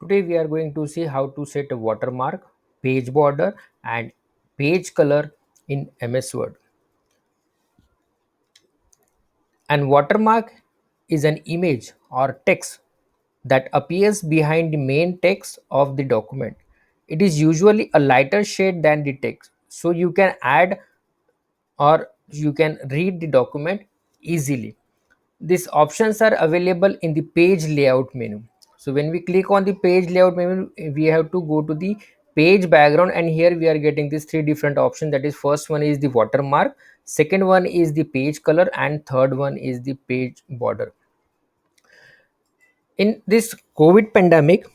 Today we are going to see how to set a watermark, page border and page color in MS Word. And watermark is an image or text that appears behind the main text of the document. It is usually a lighter shade than the text, so you can add or you can read the document easily. These options are available in the page layout menu. So when we click on the page layout menu, we have to go to the page background, and here we are getting these three different options. That is, first one is the watermark, second one is the page color, and third one is the page border. In this COVID pandemic,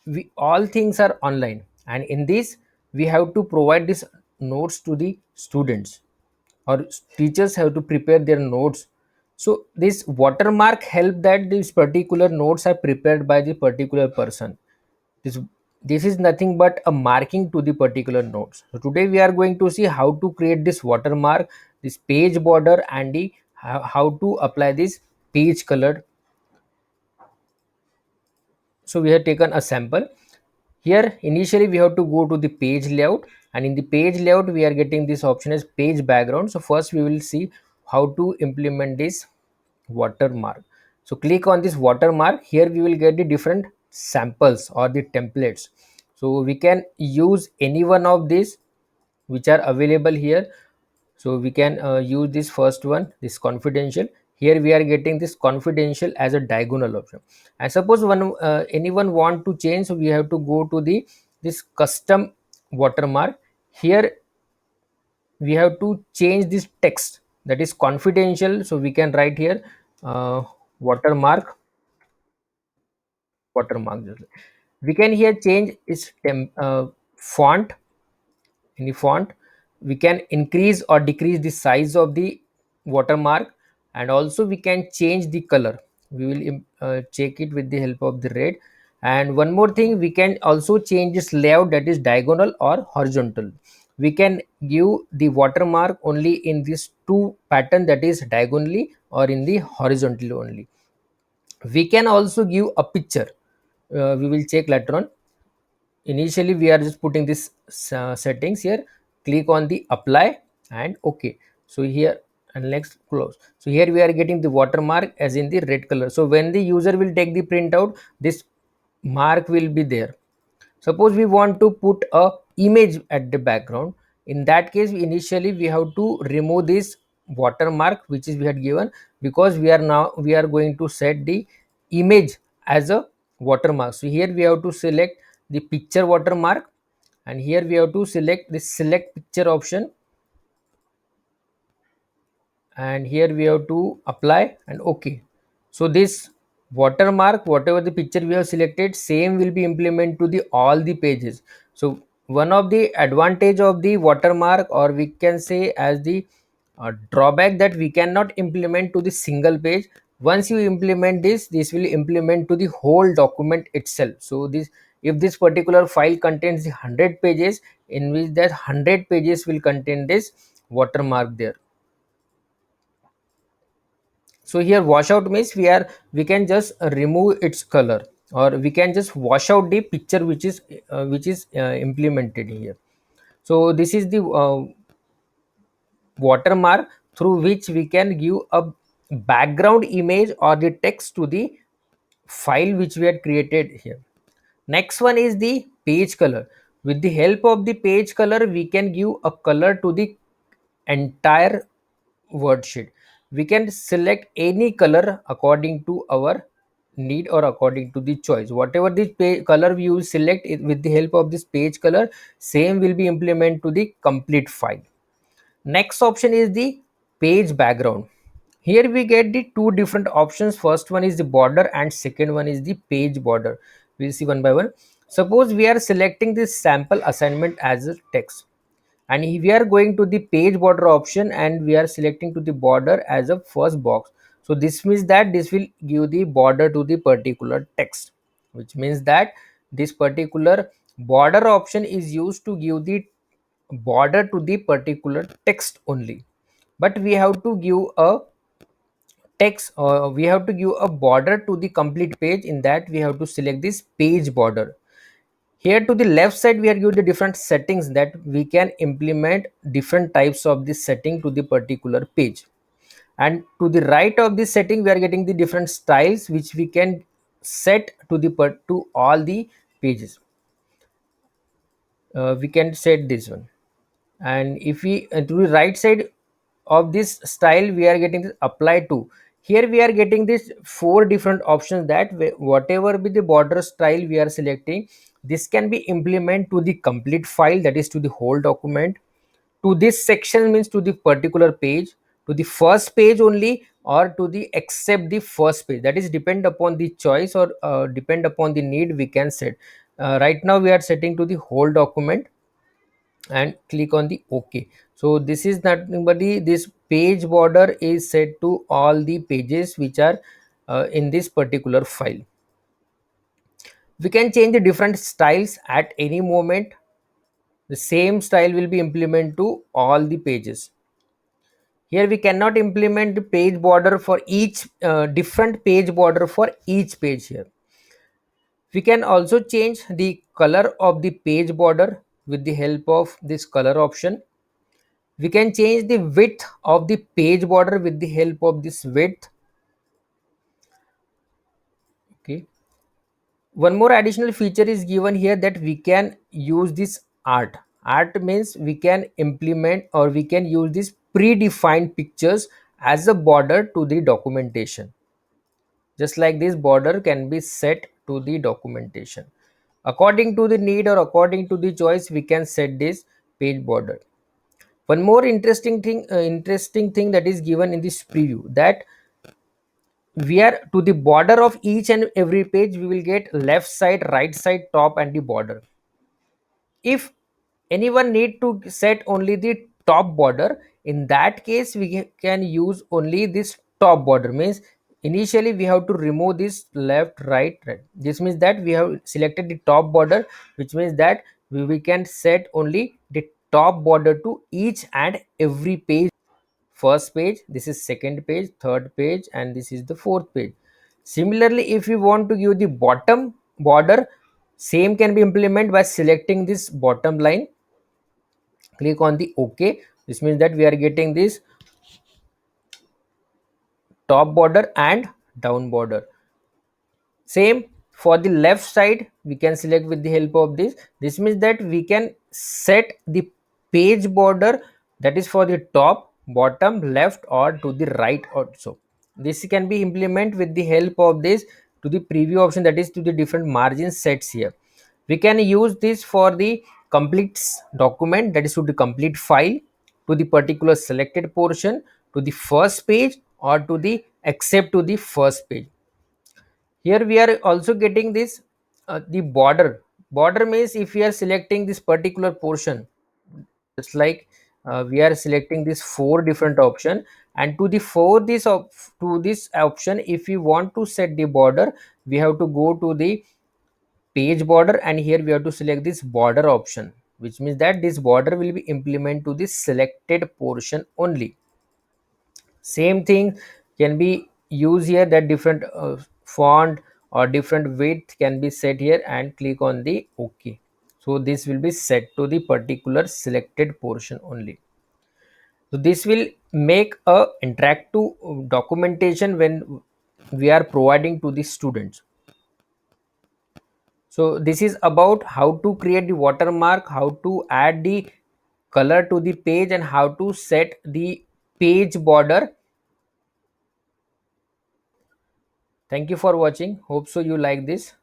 we all things are online, and in this we have to provide these notes to the students, or teachers have to prepare their notes. So this watermark help that these particular notes are prepared by the particular person. This this is nothing but a marking to the particular notes. So today we are going to see how to create this watermark, this page border, and the how to apply this page color. So we have taken a sample. Here initially we have to go to the page layout, and in the page layout we are getting this option as page background. So first we will see how to implement this watermark. So click on this watermark. Here we will get the different samples or the templates. So we can use any one of these which are available here. So we can use this first one, this confidential. Here we are getting this confidential as a diagonal option. And suppose one anyone want to change, so we have to go to the this custom watermark. Here we have to change this text, that is confidential. So we can write here uh, watermark, watermark. We can here change its font, any font. We can increase or decrease the size of the watermark, and also we can change the color. We will check it with the help of the red. And one more thing, we can also change this layout, that is diagonal or horizontal. We can give the watermark only in these two pattern, that is diagonally or in the horizontally only. We can also give a picture. We will check later on. Initially we are just putting this settings here. Click on the apply and okay. So here, and next close. So here we are getting the watermark as in the red color. So when the user will take the printout, this mark will be there. Suppose we want to put a image at the background. In that case, initially we have to remove this watermark which is we had given, because we are going to set the image as a watermark. So here we have to select the picture watermark, and here we have to select the select picture option, and here we have to apply and okay. So this watermark, whatever the picture we have selected, same will be implemented to the all the pages. So one of the advantage of the watermark, or we can say as the drawback, that we cannot implement to the single page. Once you implement this will implement to the whole document itself. So this, if this particular file contains the 100 pages, in which that 100 pages will contain this watermark there. So here washout means we can just remove its color, or we can just wash out the picture which is implemented here. So this is the watermark through which we can give a background image or the text to the file which we had created here. Next one is the page color. With the help of the page color, we can give a color to the entire word sheet. We can select any color according to our need or according to the choice. Whatever the color you select it with the help of this page color, same will be implemented to the complete file. Next option is the page background. Here we get the two different options. First one is the border and second one is the page border. We'll see one by one. Suppose we are selecting this sample assignment as a text, and if we are going to the page border option and we are selecting to the border as a first box. So this means that this will give the border to the particular text, which means that this particular border option is used to give the border to the particular text only. But we have to give a text, we have to give a border to the complete page. In that we have to select this page border. Here to the left side we are given the different settings that we can implement different types of this setting to the particular page. And to the right of this setting we are getting the different styles which we can set to the to all the pages. We can set this one. And if we to the right side of this style we are getting this apply to. Here we are getting this four different options that whatever be the border style we are selecting, this can be implemented to the complete file, that is to the whole document, to this section means to the particular page, to the first page only, or to the except the first page. That is depend upon the choice, or depend upon the need we can set. Right now we are setting to the whole document and click on the OK. So this is nothing but this page border is set to all the pages which are in this particular file. We can change the different styles at any moment. The same style will be implemented to all the pages. Here we cannot implement the page border for each different page border for each page. Here we can also change the color of the page border with the help of this color option. We can change the width of the page border with the help of this width. Okay, one more additional feature is given here that we can use this art means we can implement or we can use this predefined pictures as a border to the documentation. Just like this border can be set to the documentation according to the need or according to the choice, we can set this page border. One more interesting thing that is given in this preview, that we are to the border of each and every page we will get left side, right side, top and the border. If anyone need to set only the top border, in that case we can use only this top border. Means initially we have to remove this left, right. This means that we have selected the top border, which means that we can set only the top border to each and every page. First page, this is second page, third page, and this is the fourth page. Similarly, if we want to give the bottom border, same can be implemented by selecting this bottom line. Click on the OK. This means that we are getting this top border and down border. Same for the left side, we can select with the help of this. This means that we can set the page border, that is for the top, bottom, left or to the right also. This can be implemented with the help of this to the preview option, that is to the different margin sets. Here we can use this for the complete document, that is to the complete file, to the particular selected portion, to the first page or to the except to the first page. Here we are also getting this the border means if we are selecting this particular portion, just like we are selecting this four different option, and to the to this option, if we want to set the border, we have to go to the page border, and here we have to select this border option, which means that this border will be implemented to this selected portion only. Same thing can be used here, that different font or different width can be set here, and click on the OK. So this will be set to the particular selected portion only. So this will make a interactive documentation when we are providing to the students. So this is about how to create the watermark, how to add the color to the page, and how to set the page border. Thank you for watching. Hope so you like this.